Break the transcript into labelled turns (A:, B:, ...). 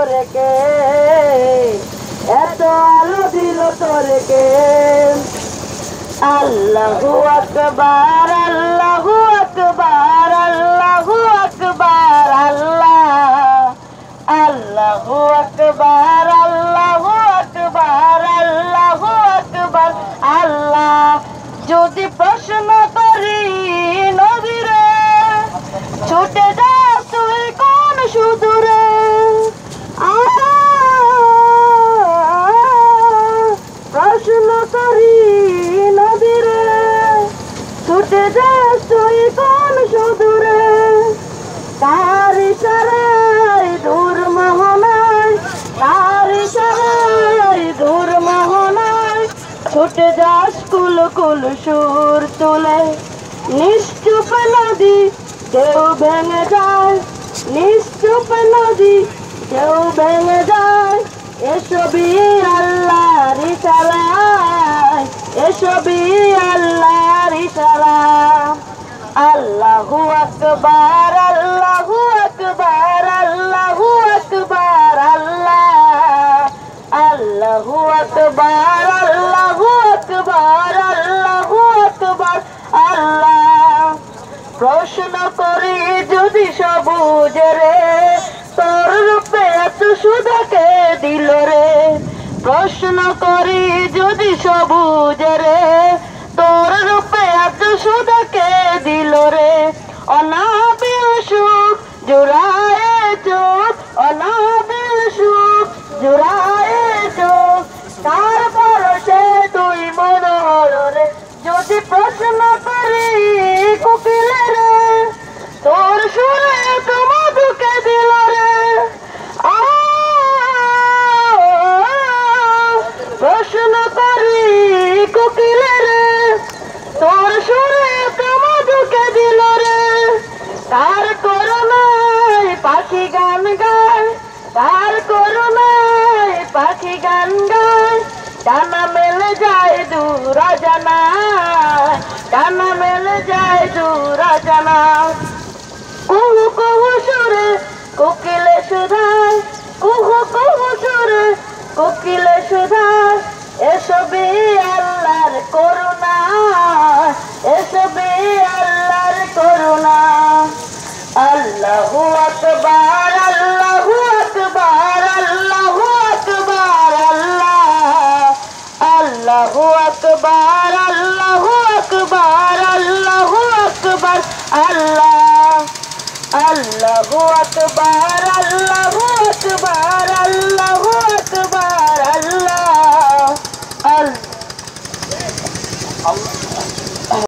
A: তোরে কে, এত আলো দিল তোরে কে। আল্লাহু আকবার, আল্লাহু আকবার, আল্লাহু আকবার, আল্লাহ। আল্লাহু আকবার, আল্লাহু আকবার, আল্লাহু আকবার, আল্লাহ। যদি প্রশ্ন করি নবীরে, ছুটে যা তুই কোন সুদূরে। প্রশ্ন করি নবীরে, ছুটে যা তুই কোন সুদূরে। তার ইশারায় দূর মোহনায়, তার ইশারায় দূর মোহনায়, ছুটে যাস কুল কুল সুর তুলে। নিশ্চুপ নদী ঢেউ ভেঙে যায়, নিশ্চুপ নদী ঢেউ ভেঙে যায়। এসবই আল্লাহর ইশারায়, এসবই আল্লাহর ইশারা। আল্লাহু আকবার, আল্লাহু আকবার, আল্লাহু আকবার, আল্লাহ। আল্লাহু আকবার, আল্লাহু আকবার, আল্লাহু আকবার, আল্লাহ। প্রশ্ন করি যদি সবুজ রে, তোর রূপে এত সুধাকে দিল রে। প্রশ্ন করি যদি সবুজ রে, তোর রূপে এত সুধাকে দিল রে। অনাবিল সুখ জুড়ায়ে চোখ, অনাবিল সুখ জুড়ায়ে চোখ, তারপর সে তুই মনোহর রে। যদি প্রশ্ন করি কোকিলে রে, তোর সুরে তো মধুকে দিল রে। প্রশ্ন করি কোকিলে রে, তোর সুরে তো মধুকে দিল রে। তার করুণায় পাখি গান গায়, তার করুণায় পাখি গান গায়। ডানা মেলে যায় দূর জানা, ডানা মেলে যায় দূর জানা। কুহু কুহু সুরে কোকিলে সুধায়, কুহু কুহু সুরে কোকিলে সুধায়। এসবই আল্লাহর করুণা, এসবই আল্লাহর করুণা। আল্লাহু আকবার, আল্লাহু আকবার, আল্লাহু আকবার, আল্লাহ। আল্লাহু আকবার, আল্লাহু আকবার, আল্লাহু আকবার, আল্লাহ। আল্লাহু আকবার।